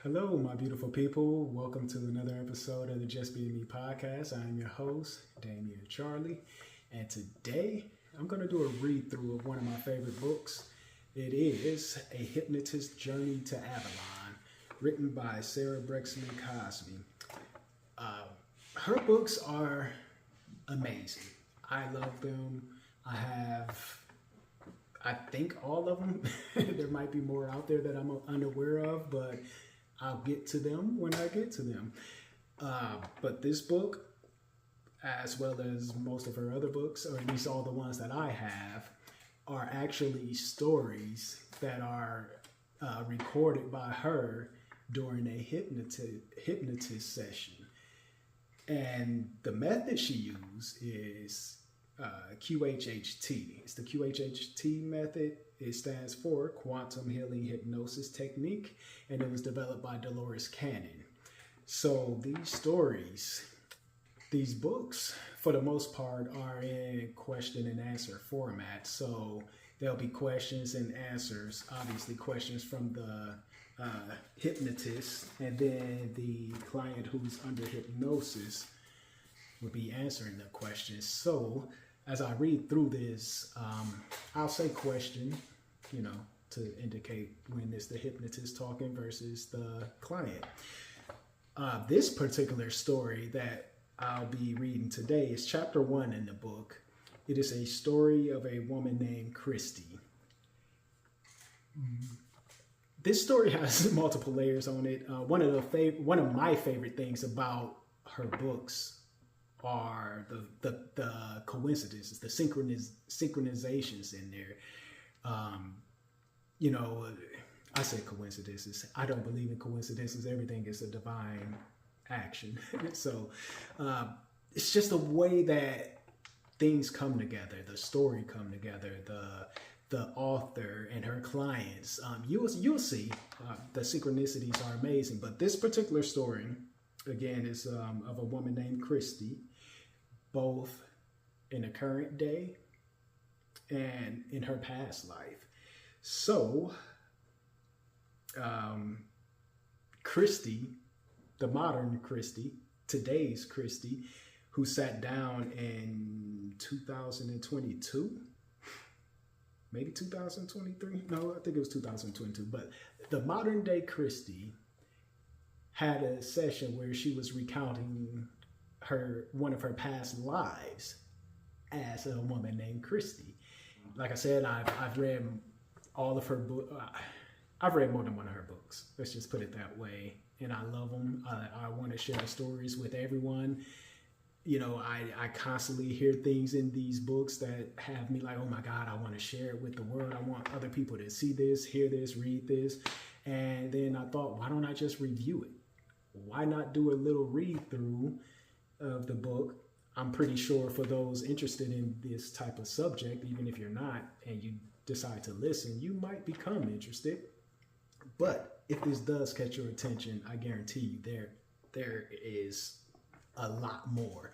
Hello, my beautiful people. Welcome to another episode of the Just Be Me podcast. I'm your host, Damian Charlie, and today I'm going to do a read through of one of my favorite books. It is A Hypnotist Journey to Avalon, written by Sarah Breskman Cosme. Her books are amazing. I love them. I think all of them. There might be more out there that I'm unaware of, but I'll get to them when I get to them. But this book, as well as most of her other books, or at least all the ones that I have, are actually stories that are recorded by her during a hypnotist session. And the method she used is QHHT. It's the QHHT method. It stands for Quantum Healing Hypnosis Technique, and it was developed by Dolores Cannon. So these books, for the most part, are in question and answer format. So there'll be questions and answers, obviously questions from the hypnotist, and then the client who's under hypnosis will be answering the questions. So as I read through this, I'll say question, to indicate when it's the hypnotist talking versus the client. This particular story that I'll be reading today is chapter 1 in the book. It is a story of a woman named Christie. This story has multiple layers on it. One of my favorite things about her books are the coincidences, the synchronizations in there. I say coincidences. I don't believe in coincidences. Everything is a divine action. So it's just the way that things come together, the story come together, the author and her clients. You'll see the synchronicities are amazing. But this particular story, again, is of a woman named Christie, both in the current day and in her past life. So, Christie, the modern Christie, today's Christie, who sat down in 2022, maybe 2023? No, I think it was 2022. But the modern day Christie had a session where she was recounting one of her past lives as a woman named Christie. Like I said, I've read all of her books. I've read more than one of her books. Let's just put it that way. And I love them. I want to share the stories with everyone. I constantly hear things in these books that have me like, oh my God, I want to share it with the world. I want other people to see this, hear this, read this. And then I thought, why don't I just review it? Why not do a little read through of the book? I'm pretty sure for those interested in this type of subject, even if you're not, and you decide to listen, you might become interested. But if this does catch your attention, I guarantee you there is a lot more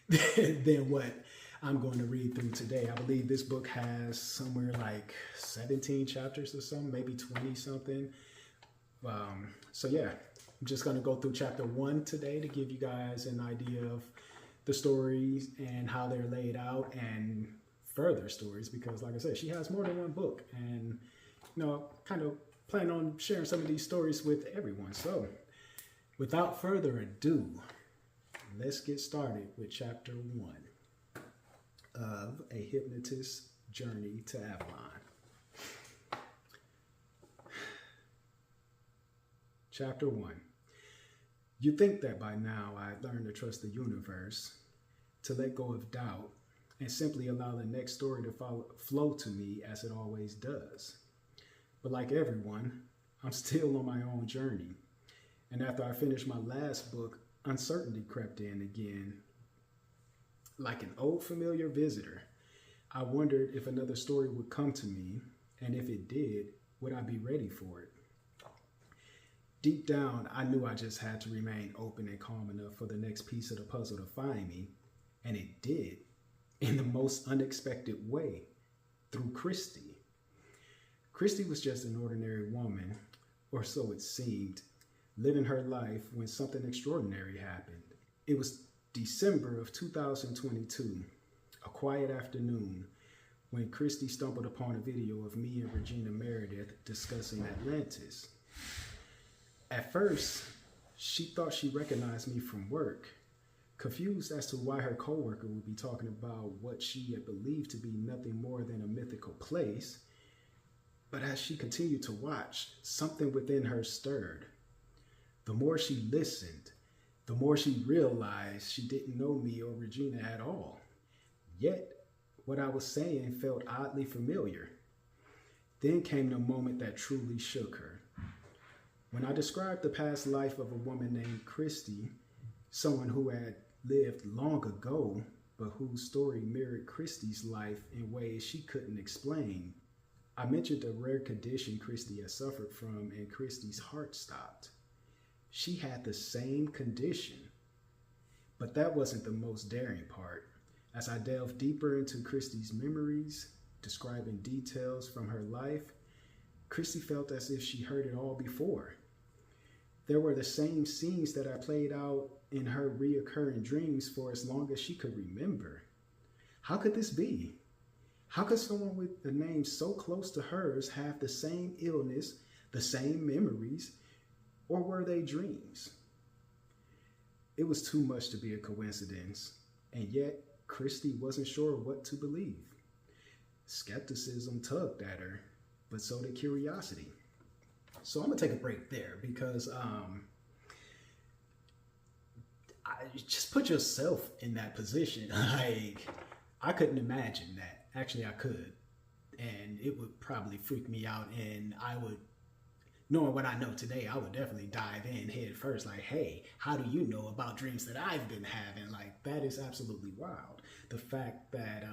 than what I'm going to read through today. I believe this book has somewhere like 17 chapters or something, maybe 20 something. So yeah, I'm just going to go through chapter 1 today to give you guys an idea of the stories and how they're laid out, and further stories, because like I said, she has more than one book, and kind of plan on sharing some of these stories with everyone. So without further ado, let's get started with chapter 1 of A Hypnotist Journey to Avalon. Chapter 1. You'd think that by now I'd learned to trust the universe, to let go of doubt, and simply allow the next story to flow to me as it always does. But like everyone, I'm still on my own journey. And after I finished my last book, uncertainty crept in again. Like an old familiar visitor, I wondered if another story would come to me, and if it did, would I be ready for it? Deep down, I knew I just had to remain open and calm enough for the next piece of the puzzle to find me, and it did, in the most unexpected way, through Christie. Christie was just an ordinary woman, or so it seemed, living her life when something extraordinary happened. It was December of 2022, a quiet afternoon, when Christie stumbled upon a video of me and Regina Meredith discussing Atlantis. At first, she thought she recognized me from work, confused as to why her coworker would be talking about what she had believed to be nothing more than a mythical place. But as she continued to watch, something within her stirred. The more she listened, the more she realized she didn't know me or Regina at all. Yet, what I was saying felt oddly familiar. Then came the moment that truly shook her. When I described the past life of a woman named Christie, someone who had lived long ago, but whose story mirrored Christie's life in ways she couldn't explain, I mentioned a rare condition Christie had suffered from, and Christie's heart stopped. She had the same condition. But that wasn't the most daring part. As I delved deeper into Christie's memories, describing details from her life, Christie felt as if she heard it all before. There were the same scenes that I played out in her reoccurring dreams for as long as she could remember. How could this be? How could someone with a name so close to hers have the same illness, the same memories, or were they dreams? It was too much to be a coincidence, and yet Christie wasn't sure what to believe. Skepticism tugged at her, but so did curiosity. So I'm gonna take a break there because just put yourself in that position. Like, I couldn't imagine that. Actually, I could, and it would probably freak me out, and I would, knowing what I know today, I would definitely dive in head first. Like, hey, how do you know about dreams that I've been having? Like, that is absolutely wild. The fact that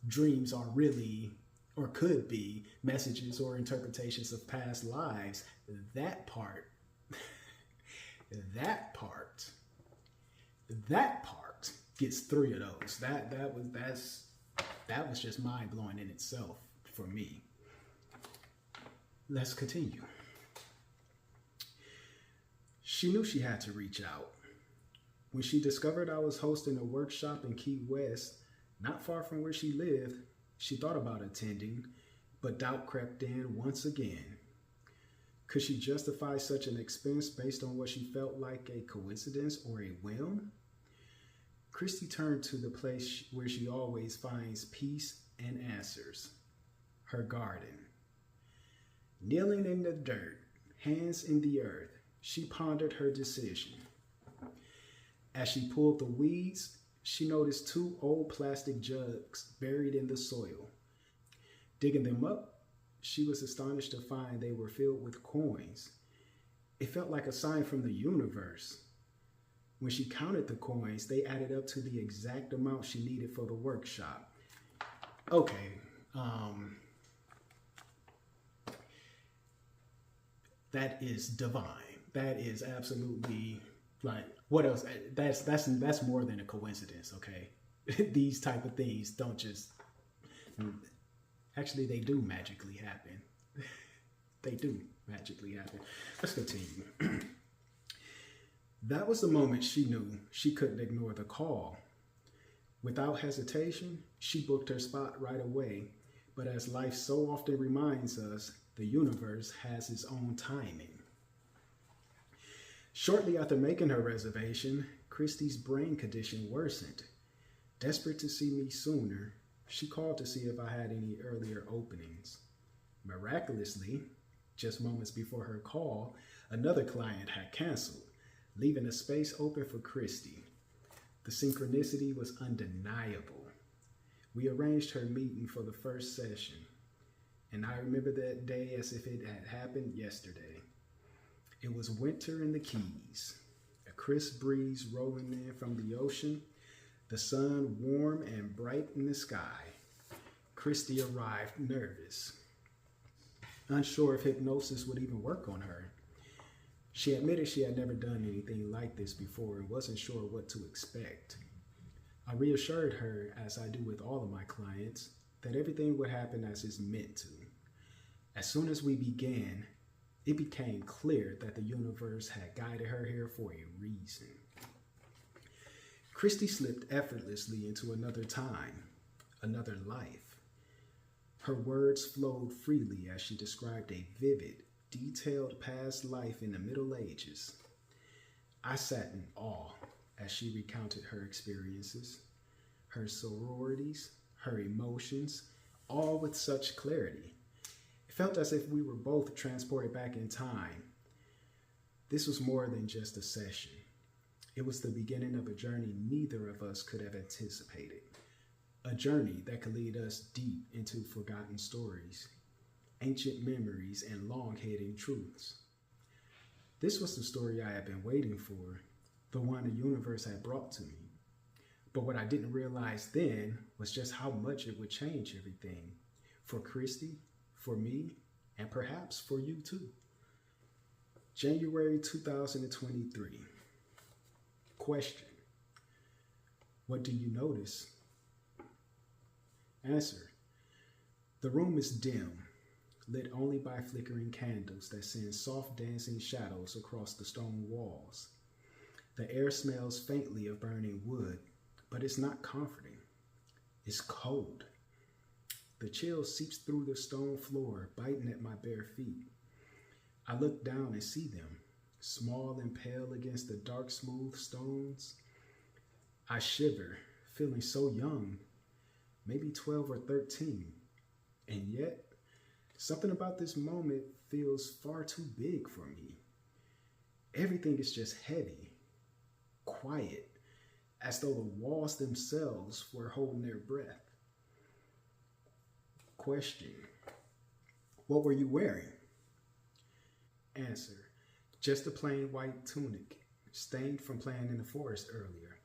dreams are really, or could be, messages or interpretations of past lives, that part gets 3 of those. That was just mind-blowing in itself for me. Let's continue. She knew she had to reach out. When she discovered I was hosting a workshop in Key West, not far from where she lived, she thought about attending, but doubt crept in once again. Could she justify such an expense based on what she felt like a coincidence or a whim? Christie turned to the place where she always finds peace and answers, her garden. Kneeling in the dirt, hands in the earth, she pondered her decision. As she pulled the weeds, she noticed 2 old plastic jugs buried in the soil. Digging them up, she was astonished to find they were filled with coins. It felt like a sign from the universe. When she counted the coins, they added up to the exact amount she needed for the workshop. Okay, that is divine. That is absolutely, like, what else? That's more than a coincidence, okay? These type of things don't just, actually they do magically happen. They do magically happen. Let's continue. That was the moment she knew she couldn't ignore the call. Without hesitation, she booked her spot right away. But as life so often reminds us, the universe has its own timing. Shortly after making her reservation, Christie's brain condition worsened. Desperate to see me sooner, she called to see if I had any earlier openings. Miraculously, just moments before her call, another client had canceled, leaving a space open for Christie. The synchronicity was undeniable. We arranged her meeting for the first session, and I remember that day as if it had happened yesterday. It was winter in the Keys, a crisp breeze rolling in from the ocean, the sun warm and bright in the sky. Christie arrived nervous, unsure if hypnosis would even work on her. She admitted she had never done anything like this before and wasn't sure what to expect. I reassured her, as I do with all of my clients, that everything would happen as it's meant to. As soon as we began, It became clear that the universe had guided her here for a reason. Christie slipped effortlessly into another time, another life. Her words flowed freely as she described a vivid, detailed past life in the Middle Ages. I sat in awe as she recounted her experiences, her sororities, her emotions, all with such clarity. It felt as if we were both transported back in time. This was more than just a session. It was the beginning of a journey neither of us could have anticipated. A journey that could lead us deep into forgotten stories, ancient memories, and long-hidden truths. This was the story I had been waiting for, the one the universe had brought to me. But what I didn't realize then was just how much it would change everything. For Christie, for me, and perhaps for you too. January 2023. Question: what do you notice? Answer: the room is dim, lit only by flickering candles that send soft dancing shadows across the stone walls. The air smells faintly of burning wood, but it's not comforting. It's cold. The chill seeps through the stone floor, biting at my bare feet. I look down and see them, small and pale against the dark, smooth stones. I shiver, feeling so young, maybe 12 or 13. And yet, something about this moment feels far too big for me. Everything is just heavy, quiet, as though the walls themselves were holding their breath. Question: what were you wearing? Answer: just a plain white tunic, stained from playing in the forest earlier.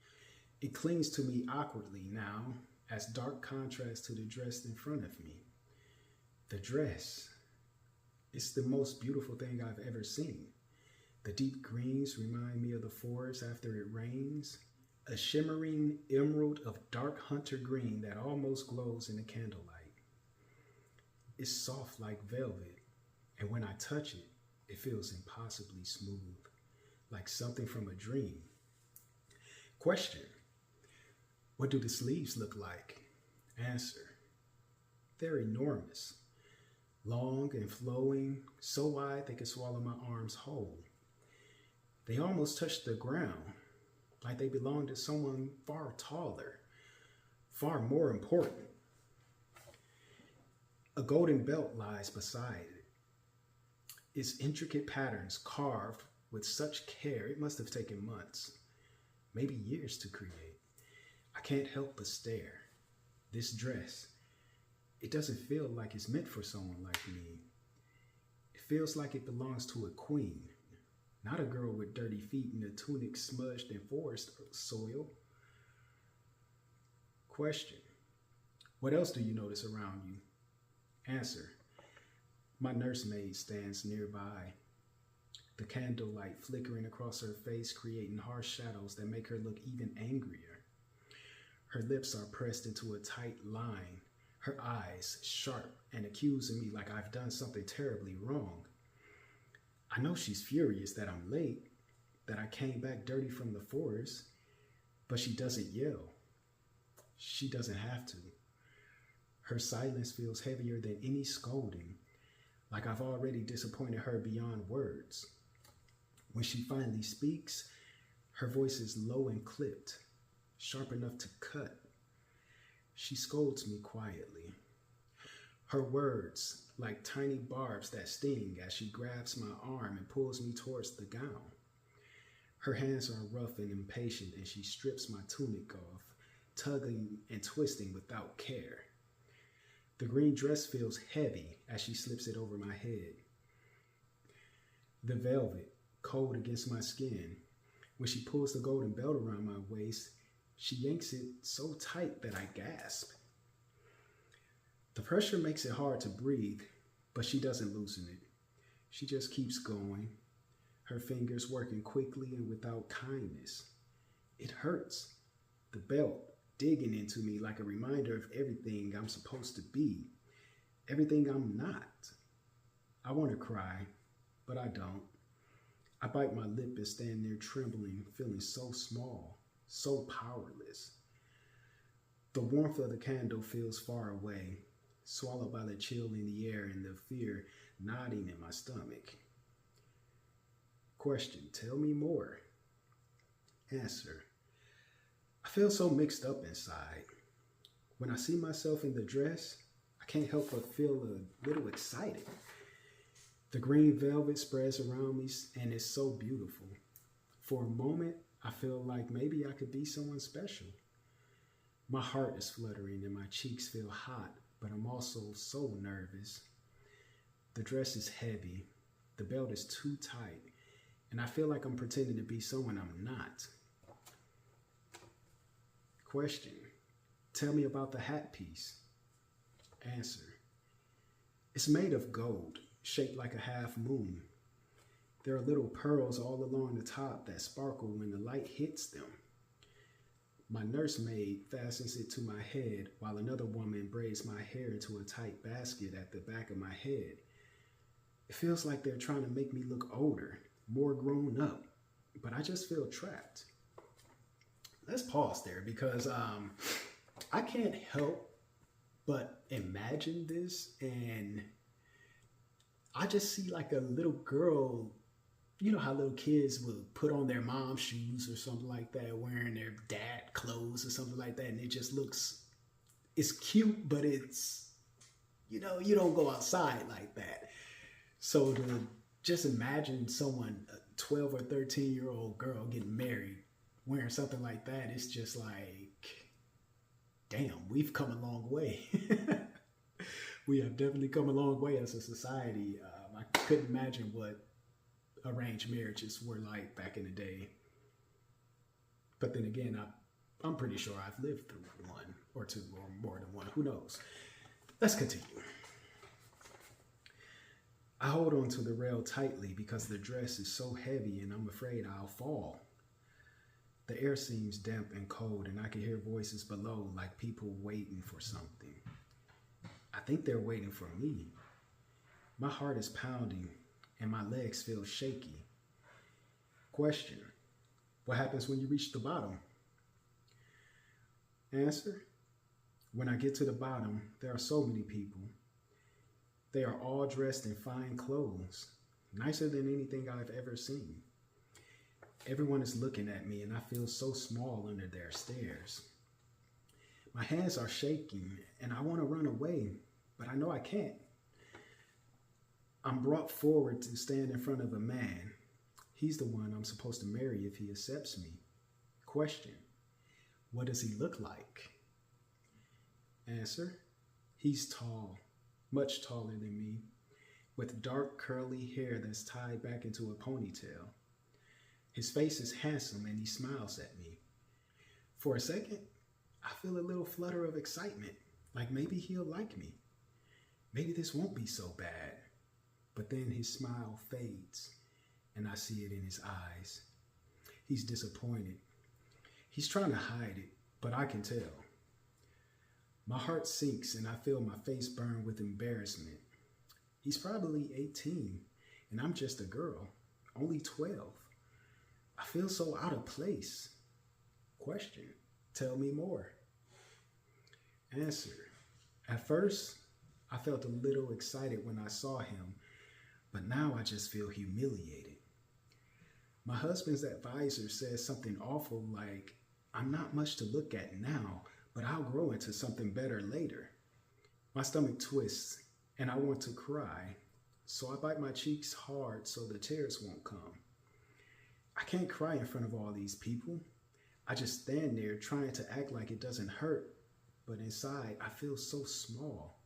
It clings to me awkwardly now, as dark contrast to the dress in front of me. The dress. It's the most beautiful thing I've ever seen. The deep greens remind me of the forest after it rains. A shimmering emerald of dark hunter green that almost glows in the candlelight. It's soft like velvet, and when I touch it, it feels impossibly smooth, like something from a dream. Question: what do the sleeves look like? Answer: they're enormous, long and flowing, so wide they could swallow my arms whole. They almost touch the ground, like they belong to someone far taller, far more important. A golden belt lies beside it. Its intricate patterns carved with such care it must have taken months, maybe years to create. I can't help but stare. This dress, it doesn't feel like it's meant for someone like me. It feels like it belongs to a queen, not a girl with dirty feet and a tunic smudged in forest soil. Question: what else do you notice around you? Answer: my nursemaid stands nearby, the candlelight flickering across her face, creating harsh shadows that make her look even angrier. Her lips are pressed into a tight line, her eyes sharp and accusing me like I've done something terribly wrong. I know she's furious that I'm late, that I came back dirty from the forest, but she doesn't yell. She doesn't have to. Her silence feels heavier than any scolding, like I've already disappointed her beyond words. When she finally speaks, her voice is low and clipped, sharp enough to cut. She scolds me quietly. Her words, like tiny barbs that sting as she grabs my arm and pulls me towards the gown. Her hands are rough and impatient, and she strips my tunic off, tugging and twisting without care. The green dress feels heavy as she slips it over my head. The velvet, cold against my skin. When she pulls the golden belt around my waist, she yanks it so tight that I gasp. The pressure makes it hard to breathe, but she doesn't loosen it. She just keeps going, her fingers working quickly and without kindness. It hurts. The belt digging into me like a reminder of everything I'm supposed to be, everything I'm not. I want to cry, but I don't. I bite my lip and stand there trembling, feeling so small, so powerless. The warmth of the candle feels far away, swallowed by the chill in the air and the fear knotting in my stomach. Question, tell me more. Answer, I feel so mixed up inside. When I see myself in the dress, I can't help but feel a little excited. The green velvet spreads around me and it's so beautiful. For a moment, I feel like maybe I could be someone special. My heart is fluttering and my cheeks feel hot, but I'm also so nervous. The dress is heavy, the belt is too tight, and I feel like I'm pretending to be someone I'm not. Question, tell me about the hat piece. Answer, it's made of gold, shaped like a half moon. There are little pearls all along the top that sparkle when the light hits them. My nursemaid fastens it to my head while another woman braids my hair into a tight basket at the back of my head. It feels like they're trying to make me look older, more grown up, but I just feel trapped. Let's pause there because I can't help but imagine this, and I just see like a little girl. You know how little kids will put on their mom's shoes or something like that, wearing their dad clothes or something like that, and it just looks, it's cute, but it's, you know, you don't go outside like that. So to just imagine someone, a 12 or 13-year-old girl getting married, wearing something like that, it's just like, damn, we've come a long way. We have definitely come a long way as a society. I couldn't imagine what arranged marriages were like back in the day. But then again, I'm pretty sure I've lived through one or two or more than one. Who knows? Let's continue. I hold on to the rail tightly because the dress is so heavy and I'm afraid I'll fall. The air seems damp and cold and I can hear voices below like people waiting for something. I think they're waiting for me. My heart is pounding and my legs feel shaky. Question, what happens when you reach the bottom? Answer, when I get to the bottom, there are so many people. They are all dressed in fine clothes, nicer than anything I've ever seen. Everyone is looking at me and I feel so small under their stares. My hands are shaking and I want to run away, but I know I can't. I'm brought forward to stand in front of a man. He's the one I'm supposed to marry if he accepts me. Question, what does he look like? Answer, he's tall, much taller than me, with dark curly hair that's tied back into a ponytail. His face is handsome and he smiles at me. For a second, I feel a little flutter of excitement, like maybe he'll like me. Maybe this won't be so bad. But then his smile fades and I see it in his eyes. He's disappointed. He's trying to hide it, but I can tell. My heart sinks and I feel my face burn with embarrassment. He's probably 18 and I'm just a girl, only 12. I feel so out of place. Question, tell me more. Answer, at first, I felt a little excited when I saw him, but now I just feel humiliated. My husband's advisor says something awful like, I'm not much to look at now, but I'll grow into something better later. My stomach twists and I want to cry, so I bite my cheeks hard so the tears won't come. I can't cry in front of all these people. I just stand there trying to act like it doesn't hurt, but inside I feel so small.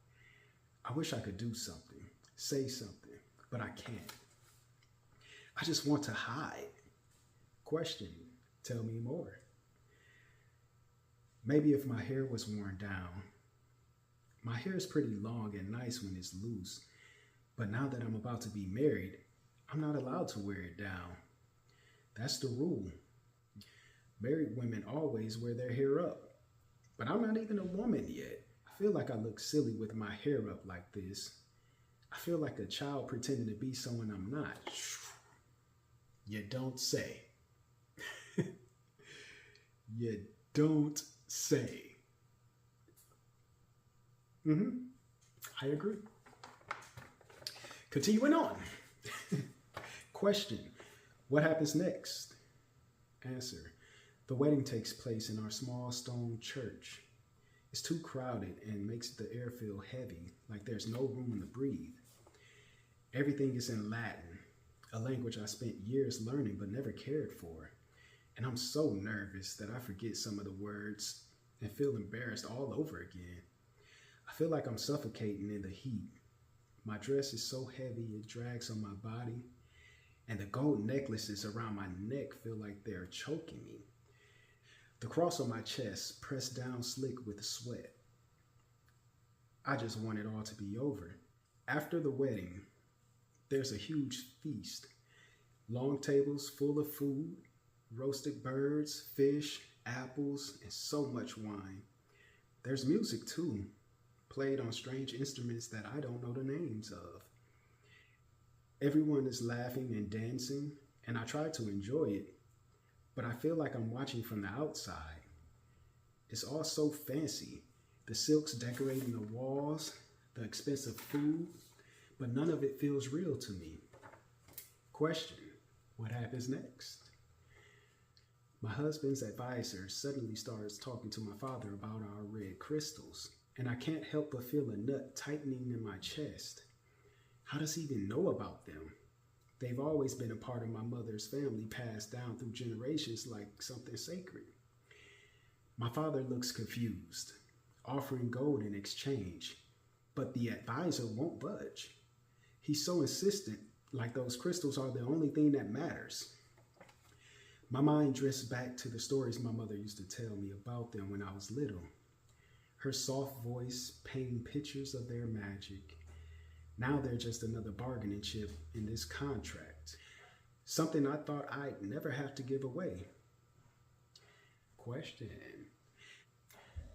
I wish I could do something, say something, but I can't. I just want to hide. Question, tell me more. Maybe if my hair was worn down. My hair is pretty long and nice when it's loose, but now that I'm about to be married, I'm not allowed to wear it down. That's the rule. Married women always wear their hair up, but I'm not even a woman yet. I feel like I look silly with my hair up like this. I feel like a child pretending to be someone I'm not. You don't say. You don't say. I agree. Continuing on. Question. What happens next? Answer. The wedding takes place in our small stone church. It's too crowded and makes the air feel heavy, like there's no room to breathe. Everything is in Latin, a language I spent years learning but never cared for. And I'm so nervous that I forget some of the words and feel embarrassed all over again. I feel like I'm suffocating in the heat. My dress is so heavy it drags on my body, and the gold necklaces around my neck feel like they're choking me. The cross on my chest pressed down slick with sweat. I just want it all to be over. After the wedding, there's a huge feast. Long tables full of food, roasted birds, fish, apples, and so much wine. There's music too, played on strange instruments that I don't know the names of. Everyone is laughing and dancing, and I try to enjoy it, but I feel like I'm watching from the outside. It's all so fancy. The silks decorating the walls, the expensive food, but none of it feels real to me. Question, what happens next? My husband's advisor suddenly starts talking to my father about our red crystals, and I can't help but feel a nut tightening in my chest. How does he even know about them? They've always been a part of my mother's family, passed down through generations like something sacred. My father looks confused, offering gold in exchange, but the advisor won't budge. He's so insistent, like those crystals are the only thing that matters. My mind drifts back to the stories my mother used to tell me about them when I was little. Her soft voice painting pictures of their magic. Now they're just another bargaining chip in this contract. Something I thought I'd never have to give away. Question.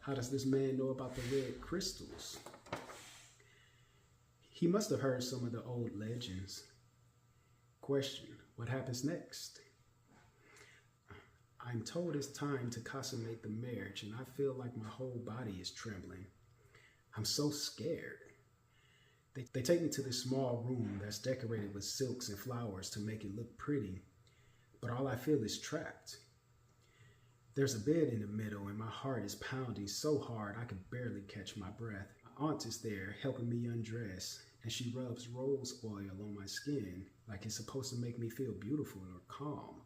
How does this man know about the red crystals? He must have heard some of the old legends. Question. What happens next? I'm told it's time to consummate the marriage, and I feel like my whole body is trembling. I'm so scared. They take me to this small room that's decorated with silks and flowers to make it look pretty, but all I feel is trapped. There's a bed in the middle, and my heart is pounding so hard I can barely catch my breath. My aunt is there helping me undress, and she rubs rose oil on my skin like it's supposed to make me feel beautiful or calm.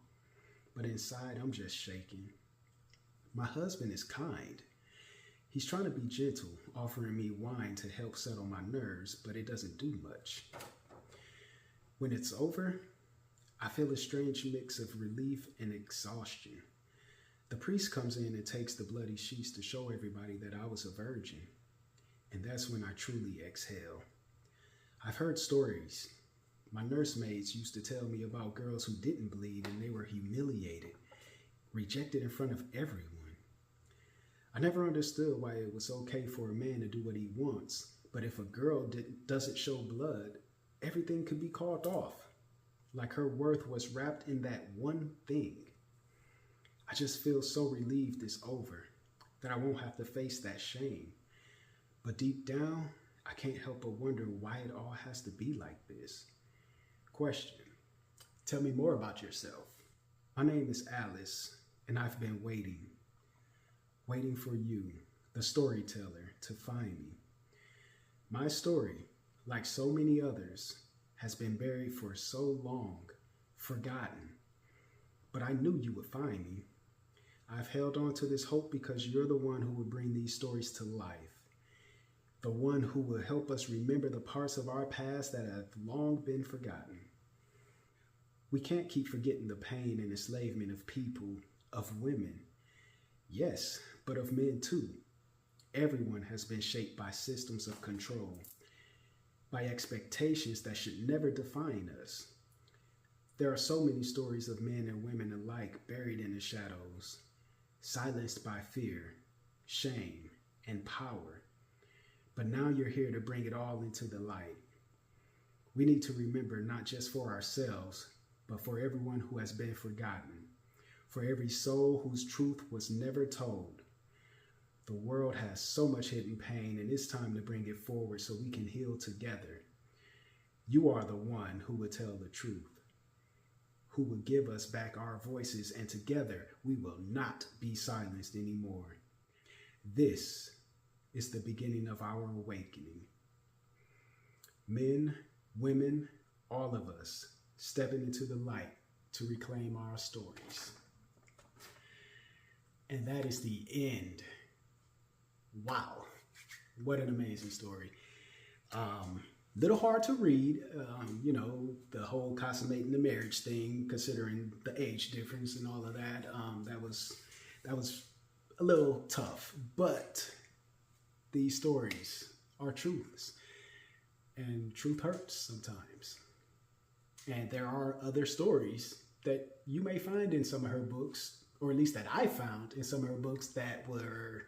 But inside, I'm just shaking. My husband is kind. He's trying to be gentle, offering me wine to help settle my nerves, but it doesn't do much. When it's over, I feel a strange mix of relief and exhaustion. The priest comes in and takes the bloody sheets to show everybody that I was a virgin. And that's when I truly exhale. I've heard stories. My nursemaids used to tell me about girls who didn't bleed and they were humiliated, rejected in front of everyone. I never understood why it was okay for a man to do what he wants, but if a girl doesn't show blood, everything could be called off, like her worth was wrapped in that one thing. I just feel so relieved it's over, that I won't have to face that shame. But deep down, I can't help but wonder why it all has to be like this. Question. Tell me more about yourself. My name is Alice, and I've been waiting for you, the storyteller, to find me. My story, like so many others, has been buried for so long, forgotten. But I knew you would find me. I've held on to this hope because you're the one who will bring these stories to life. The one who will help us remember the parts of our past that have long been forgotten. We can't keep forgetting the pain and enslavement of people, of women. Yes, but of men too. Everyone has been shaped by systems of control, by expectations that should never define us. There are so many stories of men and women alike buried in the shadows, silenced by fear, shame, and power. But now you're here to bring it all into the light. We need to remember not just for ourselves, but for everyone who has been forgotten, for every soul whose truth was never told. The world has so much hidden pain, and it's time to bring it forward so we can heal together. You are the one who will tell the truth, who will give us back our voices, and together we will not be silenced anymore. This is the beginning of our awakening. Men, women, all of us stepping into the light to reclaim our stories. And that is the end. Wow. What an amazing story. Little hard to read, the whole consummating the marriage thing, considering the age difference and all of that. That was a little tough, but these stories are truths, and truth hurts sometimes. And there are other stories that you may find in some of her books, or at least that I found in some of her books, that were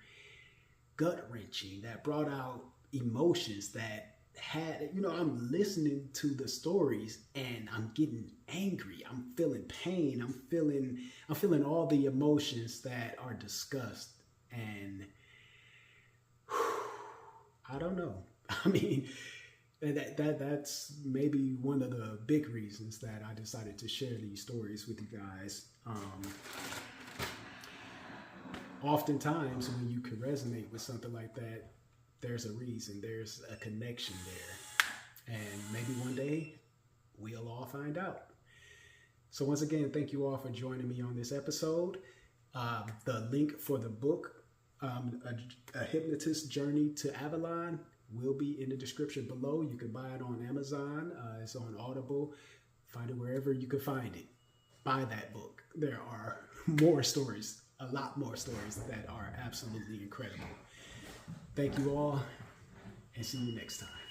gut-wrenching, that brought out emotions, that had, I'm listening to the stories and I'm getting angry. I'm feeling pain. I'm feeling all the emotions that are discussed. And I don't know. I mean, that's maybe one of the big reasons that I decided to share these stories with you guys. Oftentimes when you can resonate with something like that, there's a reason, there's a connection there. And maybe one day we'll all find out. So once again, thank you all for joining me on this episode. The link for the book, A Hypnotist Journey to Avalon, will be in the description below. You can buy it on Amazon. It's on Audible. Find it wherever you can find it. Buy that book. There are more stories, a lot more stories that are absolutely incredible. Thank you all, and see you next time.